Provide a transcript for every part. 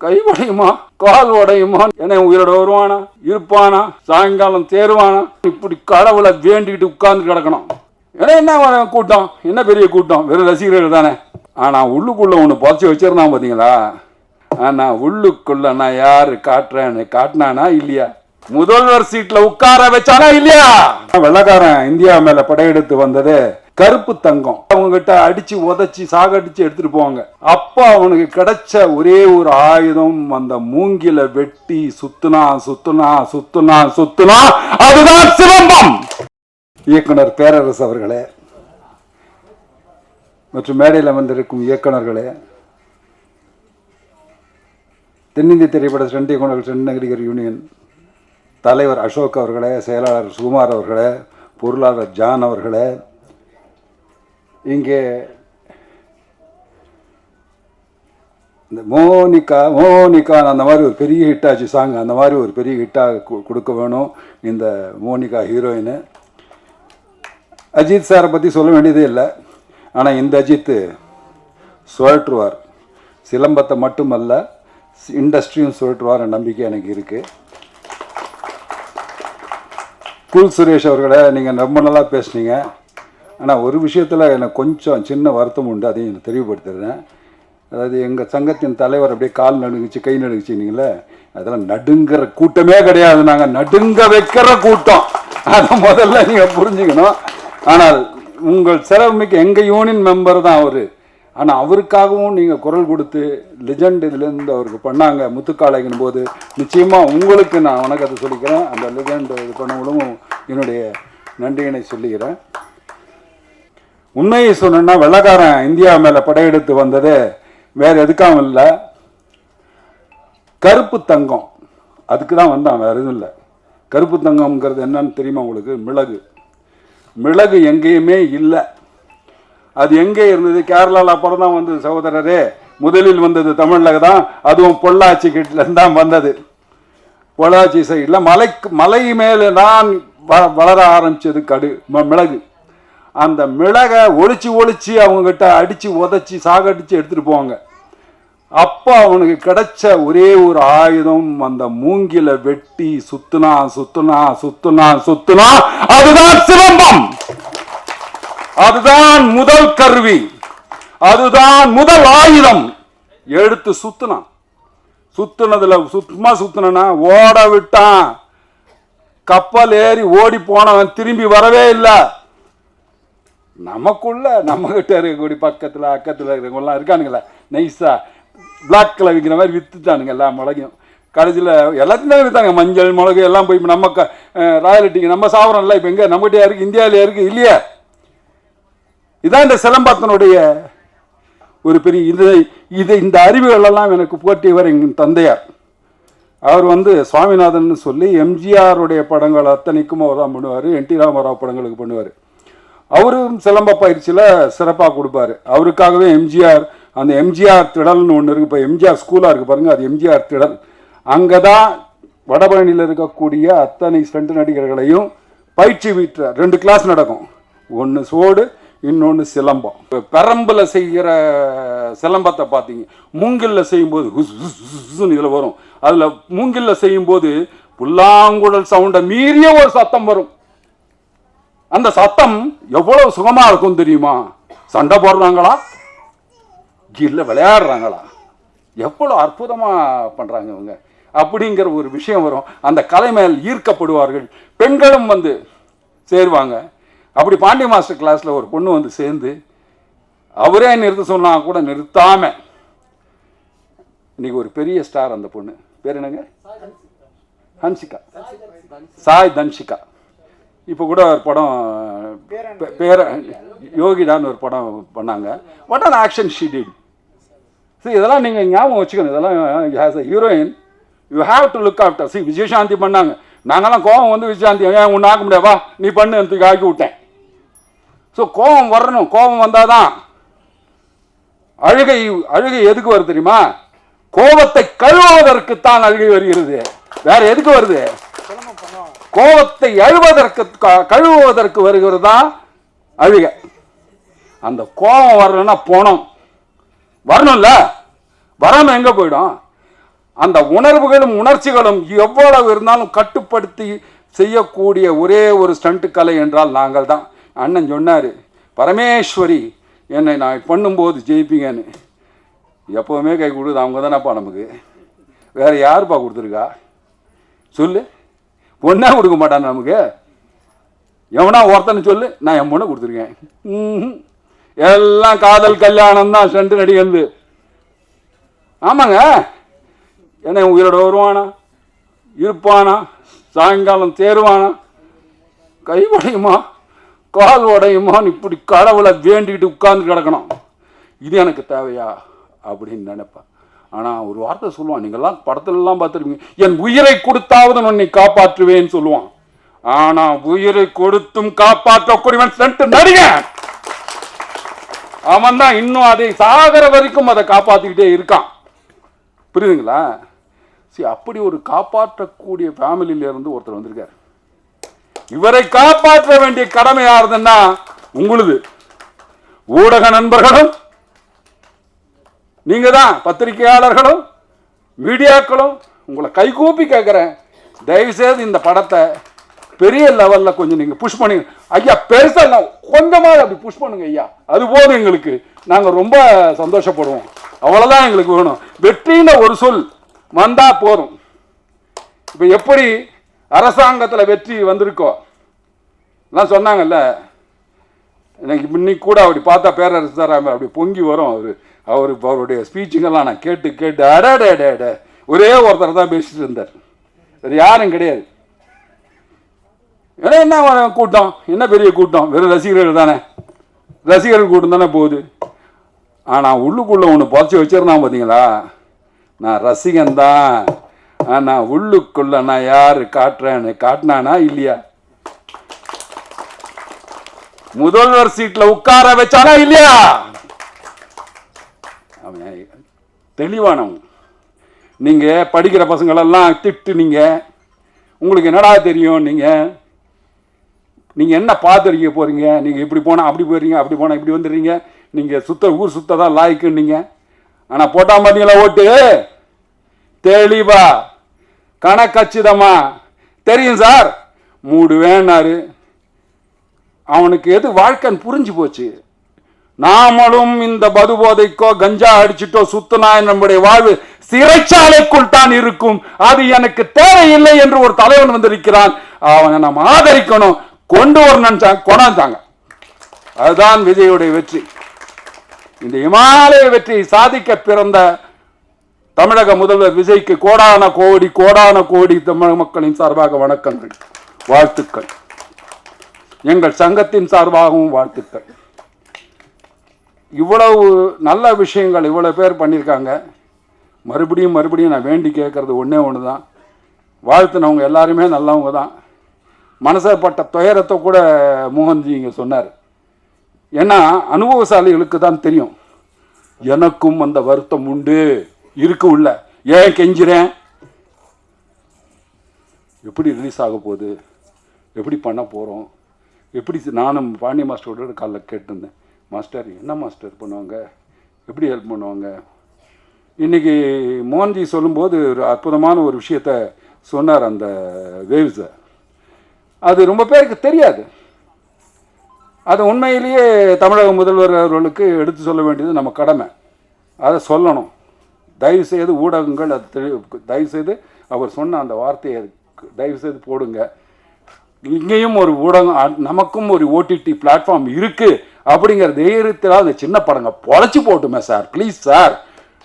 கை உடையுமா கால் உடையுமா, என்ன உயிரோட வருவானா இருப்பானா, சாயங்காலம் தேருவானா, இப்படி கடவுளை வேண்டிக்கிட்டு உட்கார்ந்து கிடக்கணும். ஏன்னா என்ன கூட்டம், என்ன பெரிய கூட்டம், வெறும் ரசிகர்கள் தானே. ஆனா உள்ளுக்குள்ள ஒண்ணு புதைச்சி வச்சிருந்தான் பாத்தீங்களா. ஆனா உள்ளுக்குள்ள நான் யாரு காட்டுறேன்னு காட்டினானா இல்லையா, முதல்வர் சீட்ல உட்கார வச்சானா இல்லையா. வெள்ளக்காரன் இந்தியா மேல படையெடுத்து வந்தது கருப்பு தங்கம். அவங்க கிட்ட அடிச்சு உதச்சி சாகடிச்சு எடுத்துட்டு போவாங்க. அப்ப அவனுக்கு கிடைச்ச ஒரே ஒரு ஆயுதம் அந்த மூங்கில வெட்டி சுத்துனா சுத்துனா சுத்துனா சுத்துனா அதுதான் சிலம்பம். இயக்குனர் பேரரசு அவர்களே மற்றும் மேடையில் வந்திருக்கும் இயக்குனர்களே, தென்னிந்திய திரைப்பட சென்னை இயக்குனர்கள் சென்னை நடிகர் யூனியன் தலைவர் அசோக் அவர்களே, செயலாளர் சுகுமார் அவர்களே, பொருளாளர் ஜான் அவர்களே, இங்கே இந்த மோனிகா மோனிகா அந்த மாதிரி ஒரு பெரிய ஹிட்டாச்சு சாங், அந்த மாதிரி ஒரு பெரிய ஹிட்டாக கொடுக்க வேணும் இந்த மோனிகா ஹீரோயின். அஜித் சாரை பற்றி சொல்ல வேண்டியதே இல்லை. ஆனால் இந்த அஜித் சுழற்றுவார், சிலம்பத்தை மட்டுமல்ல இண்டஸ்ட்ரியும் சுழற்றுவார் நம்பிக்கை எனக்கு இருக்குது. கூல் சுரேஷ் அவர்களை நீங்கள் ரொம்ப நல்லா பேசுனீங்க. ஆனால் ஒரு விஷயத்தில் எனக்கு கொஞ்சம் சின்ன வருத்தம் உண்டு, அதையும் எனக்கு தெளிவுபடுத்துகிறேன். அதாவது எங்கள் சங்கத்தின் தலைவர் அப்படியே கால் நடுங்குச்சு கை நடுங்குச்சிங்களே, அதெல்லாம் நடுங்கிற கூட்டமே கிடையாது, நாங்கள் நடுங்க வைக்கிற கூட்டம். அதை முதல்ல நீங்கள் புரிஞ்சுக்கணும். ஆனால் உங்கள் சிறப்புமிக்க எங்கள் யூனியன் மெம்பர் தான் அவர். ஆனால் அவருக்காகவும் நீங்கள் குரல் கொடுத்து லெஜண்ட் இதுலேருந்து அவருக்கு பண்ணாங்க முத்துக்காளைக்கும் போது, நிச்சயமாக உங்களுக்கு நான் வணக்கத்தை சொல்லிக்கிறேன். அந்த லெஜண்ட் இது பண்ணவங்களும் என்னுடைய நன்றியினை சொல்லிக்கிறேன். உண்மையை சொன்னா வெள்ளக்காரன் இந்தியா மேலே படையெடுத்து வந்தது வேற எதுக்காகவும் இல்லை, கருப்பு தங்கம் அதுக்கு தான் வந்தான், வேற எதுவும் இல்லை. கருப்பு தங்கம்ங்கிறது என்னன்னு தெரியுமா உங்களுக்கு? மிளகு. மிளகு எங்கேயுமே இல்லை, அது எங்கே இருந்தது? கேரளாவில் அப்புறம் தான் வந்தது சகோதரரே. முதலில் வந்தது தமிழில் தான், அதுவும் பொள்ளாச்சி கிட்டேருந்து தான் வந்தது. பொள்ளாச்சி சைடில் மலை மேலே தான் வளர ஆரம்பிச்சது மிளகு. அந்த மிளகை ஒழிச்சு ஒழிச்சு அவங்ககிட்ட அடித்து உதச்சி சாகடிச்சு எடுத்துகிட்டு போவாங்க. அப்போ அவனுக்கு கிடைச்ச ஒரே ஒரு ஆயுதம் அந்த மூங்கில வெட்டி சுத்துனா சுத்துனா சுத்துனா சுத்துனா அதுதான் சிலம்பம். அதுதான் முதல் கருவி, அதுதான் முதல் ஆயுதம். எடுத்து சுத்துனான். சுத்துனதுல சுத்தமா சுத்துனா ஓட விட்டான். கப்பல் ஏறி ஓடி போனவன் திரும்பி வரவே இல்லை. நமக்குள்ள நம்ம கிட்ட இருக்கக்கூடிய பக்கத்தில் அக்கத்தில் இருக்கிறவங்கலாம் இருக்கானுங்களே, நைஸா பிளாக்ல விற்கிற மாதிரி வித்துட்டானுங்க எல்லா மிளகையும். கடைசியில் எல்லாத்தையும் விற்றாங்க, மஞ்சள் மிளகு எல்லாம் போய் நம்ம ராயலிட்டிக்கு நம்ம சாப்பிட்றோம்ல. இப்போ எங்கே நம்மகிட்டே இருக்கு, இந்தியாவிலே இருக்கு இல்லையா? இதான் இந்த சிலம்பத்தினுடைய ஒரு பெரிய இந்த அறிவுகளெல்லாம் எனக்கு போட்டியவர் எங்கள் தந்தையார். அவர் சுவாமிநாதன் சொல்லி எம்ஜிஆருடைய படங்கள் அத்தனைக்கும் அவர் தான் பண்ணுவார், என் டி ராமராவ் படங்களுக்கு பண்ணுவார். அவரும் சிலம்ப பயிற்சியில் சிறப்பாக கொடுப்பாரு. அவருக்காகவே எம்ஜிஆர் அந்த எம்ஜிஆர் திடல்னு ஒன்று இருக்குது. இப்போ எம்ஜிஆர் ஸ்கூலாக இருக்குது பாருங்கள், அது எம்ஜிஆர் திடல். அங்கே தான் வடபழனியில் இருக்கக்கூடிய அத்தனை ஸ்டண்ட் நடிகர்களையும் பயிற்சி வீட்டு 2 கிளாஸ் நடக்கும். ஒன்று சோடு, இன்னொன்று சிலம்பம். இப்போ பெரம்பில் செய்கிற சிலம்பத்தை பார்த்தீங்க, மூங்கிலில் செய்யும்போது இதில் வரும். அதில் மூங்கிலில் செய்யும்போது புல்லாங்குழல் சவுண்டை மீறிய ஒரு சத்தம் வரும். அந்த சத்தம் எவ்வளவு சுகமா இருக்கும் தெரியுமா? சண்டை போடுறாங்களா இல்ல விளையாடுறாங்களா, எவ்வளவு அற்புதமா பண்றாங்க இவங்க அப்படிங்கிற ஒரு விஷயம் வரும். அந்த கலை மேல் ஈர்க்கப்படுவார்கள். பெண்களும் சேருவாங்க. அப்படி பாண்டி மாஸ்டர் கிளாஸ்ல ஒரு பொண்ணு சேர்ந்து அவரே நிறுத்த சொன்னா கூட நிறுத்தாம இன்னைக்கு ஒரு பெரிய ஸ்டார். அந்த பொண்ணு பேர் என்னங்க? ஹன்சிகா, சாய் தன்ஷிகா. இப்போ கூட ஒரு படம் பேர யோகிடான்னு ஒரு படம் பண்ணாங்க. What on action she did. சரி, இதெல்லாம் நீங்கள் ஞாபகம் வச்சுக்கணும். இதெல்லாம் as a heroine you have to look after. C, Vijayashanti பண்ணாங்க. நாங்கள்லாம் கோவம் விஜயசாந்தி ஏன் ஒன்று ஆக்க முடியாவா, நீ பண்ணு எனக்கு ஆக்கி விட்டேன். ஸோ கோபம் வரணும். கோபம் வந்தால் தான் அழுகை எதுக்கு வருது தெரியுமா? கோபத்தை கழுவுவதற்குத்தான் அழுகை வருகிறது, வேற எதுக்கு வருது? கோபத்தை கழுவுவதற்கு வருகிறது தான் அழுகை. அந்த கோபம் வரலன்னா போனோம் வரணும்ல, வராம எங்க போயிடும்? அந்த உணர்வுகளும் உணர்ச்சிகளும் எவ்வளவு இருந்தாலும் கட்டுப்படுத்தி செய்யக்கூடிய ஒரே ஒரு ஸ்டண்ட் கலை என்றால் நாங்கள் தான். அண்ணன் சொன்னார், பரமேஸ்வரி என்னை நான் பண்ணும்போது ஜெயிப்பீங்கன்னு. எப்போவுமே கை கொடுக்குது அவங்க தானேப்பா நமக்கு, வேறு யாருப்பா கொடுத்துருக்கா சொல்லு? பொண்ணே கொடுக்க மாட்டான் நமக்கு. எவனா ஒருத்தனை சொல்லு, நான் என் பொண்ணை கொடுத்துருக்கேன். எல்லாம் காதல் கல்யாணம் தான் ஸ்டண்ட் நடிகந்து. ஆமாங்க, என்ன உயிரோட வருவானா, இருப்பானா, சாயங்காலம் தேருவானா, கை உடையுமா கால் உடையுமான்னு இப்படி கடவுளை வேண்டிக்கிட்டு உட்கார்ந்து கிடக்கணும். இது எனக்கு தேவையா அப்படின்னு நினைப்பேன். ஆனால் ஒரு வார்த்தை சொல்லுவான், நீங்கள்லாம் படத்துலலாம் பார்த்துருப்பீங்க, என் உயிரை கொடுத்தாவது உன்னை காப்பாற்றுவேன்னு சொல்லுவான். ஆனால் உயிரை கொடுத்தும் காப்பாற்றக்கூடியவன் ஸ்டண்ட் நடிகன். அவன் தான் இன்னும் அதை சாகர வரைக்கும் அதை காப்பாற்றிக்கிட்டே இருக்கான். புரியுதுங்களா? சரி, அப்படி ஒரு காப்பாற்றக்கூடிய ஃபேமிலியில இருந்து ஒருத்தர் வந்திருக்கார். இவரை காப்பாற்ற வேண்டிய கடமை யாருதுன்னா உங்களுது. ஊடக நண்பர்களும் நீங்க தான், பத்திரிகையாளர்களும் மீடியாக்களும் உங்களை கைகூப்பி கேட்கிறேன், தயவுசெய்து இந்த படத்தை பெரிய லெவல்ல கொஞ்சம் நீங்க புஷ் பண்ணுங்க ஐயா. பெருசா கொஞ்சமாக அப்படி புஷ் பண்ணுங்க ஐயா, அது போதும் எங்களுக்கு. நாங்க ரொம்ப சந்தோஷப்படுவோம். அவ்வளவுதான் எங்களுக்கு வேணும். வெற்றின்னு ஒரு சொல் வந்தா போதும். இப்ப எப்படி அரசாங்கத்தில் வெற்றி வந்திருக்கோ எல்லாம் சொன்னாங்கல்ல, எனக்கு இன்னைக்கு கூட அப்படி பார்த்தா பேரரசர் அப்படி பொங்கி வரும். அவருடைய ஸ்பீச்சுங்கெல்லாம் நான் கேட்டு கேட்டு அட ஒரே ஒருத்தர் தான் பேசிட்டு இருந்தார், வேறு யாரும் கிடையாது. ஏன்னா என்ன கூட்டம், என்ன பெரிய கூட்டம், வெறும் ரசிகர்கள் தானே, ரசிகர்கள் கூட்டம் தானே போகுது. ஆனால் உள்ளுக்குள்ளே ஒன்று புதைச்சி வச்சிருந்தான் பார்த்தீங்களா, நான் ரசிகன் தான், ஆனால் உள்ளுக்குள்ள நான் யாரு காட்டுறேன்னு காட்டினானா இல்லையா? முதல்வர் சீட்ல உட்கார வச்சானா இல்லையா? தெளிவானவங்க. நீங்க படிக்கிற பசங்களெல்லாம் திட்டுனீங்க, உங்களுக்கு என்னடா தெரியும், நீங்க என்ன பார்த்துருக்க போறீங்க, நீங்க இப்படி போனா அப்படி போறீங்க, அப்படி போனா இப்படி வந்துடுறீங்க, நீங்க ஊர் சுத்ததான் லாய்க்குன்னீங்க. ஆனா போட்டா மாட்டீங்களா ஓட்டு? தெளிவா கணக்கச்சிதமா தெரியும் சார், மூடுவேன்னாரு. அவனுக்கு எது வாழ்க்கைன்னு புரிஞ்சு போச்சு. நாமளும் இந்த மது போதைக்கோ கஞ்சா அடிச்சுட்டோ சுத்தினா நம்முடைய வாழ்வு சிறைச்சாலைக்குள் தான் இருக்கும். அது எனக்கு தேவையில்லை என்று ஒரு தலைவன் வந்திருக்கிறான். அவனை நம்ம ஆதரிக்கணும், கொண்டு வரணும், கொண்டாந்தாங்க. அதுதான் விஜயுடைய வெற்றி. இந்த இமாலய வெற்றியை சாதிக்க பிறந்த தமிழக முதல்வர் விஜய்க்கு கோடான கோடி தமிழக மக்களின் சார்பாக வணக்கங்கள், வாழ்த்துக்கள். எங்கள் சங்கத்தின் சார்பாகவும் வாழ்த்துக்கள். இவ்வளவு நல்ல விஷயங்கள் இவ்வளவு பேர் பண்ணியிருக்காங்க. மறுபடியும் நான் வேண்டி கேட்கறது ஒன்றே ஒன்று தான், வாழ்த்துனவங்க எல்லாருமே நல்லவங்க தான். மனசப்பட்ட துயரத்தை கூட மோகன்ஜி இங்கே சொன்னார். ஏன்னா அனுபவசாலிகளுக்கு தான் தெரியும். எனக்கும் அந்த வருத்தம் உண்டு, இருக்கு உள்ள. ஏன் கெஞ்சிறேன், எப்படி ரிலீஸ் ஆக போகுது, எப்படி பண்ண போகிறோம், எப்படி. நானும் பாண்டிய மாஸ்டரோட காலைல கேட்டிருந்தேன், மாஸ்டர் என்ன மாஸ்டர் பண்ணுவாங்க, எப்படி ஹெல்ப் பண்ணுவாங்க. இன்றைக்கி மோகன்ஜி சொல்லும்போது ஒரு அற்புதமான ஒரு விஷயத்த சொன்னார். அந்த வேவ்ஸை அது ரொம்ப பேருக்கு தெரியாது. அது உண்மையிலேயே தமிழக முதல்வர் அவர்களுக்கு எடுத்து சொல்ல வேண்டியது நம்ம கடமை. அதை சொல்லணும். தயவுசெய்து ஊடகங்கள் அது தயவுசெய்து அவர் சொன்ன அந்த வார்த்தையை தயவுசெய்து போடுங்க. இங்கேயும் ஒரு ஊடகம், நமக்கும் ஒரு ஓடிடி பிளாட்ஃபார்ம் இருக்குது அப்படிங்கிற தைரியத்தில் அந்த சின்ன படங்க பொழைச்சி போட்டுமே சார், ப்ளீஸ் சார்.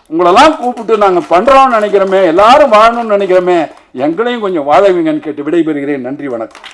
உங்களெல்லாம் கூப்பிட்டு நாங்கள் பண்ணுறோம்னு நினைக்கிறோமே, எல்லாரும் வாழணும்னு நினைக்கிறோமே, எங்களையும் கொஞ்சம் வாழவீங்கன்னு கேட்டு விடைபெறுகிறேன். நன்றி, வணக்கம்.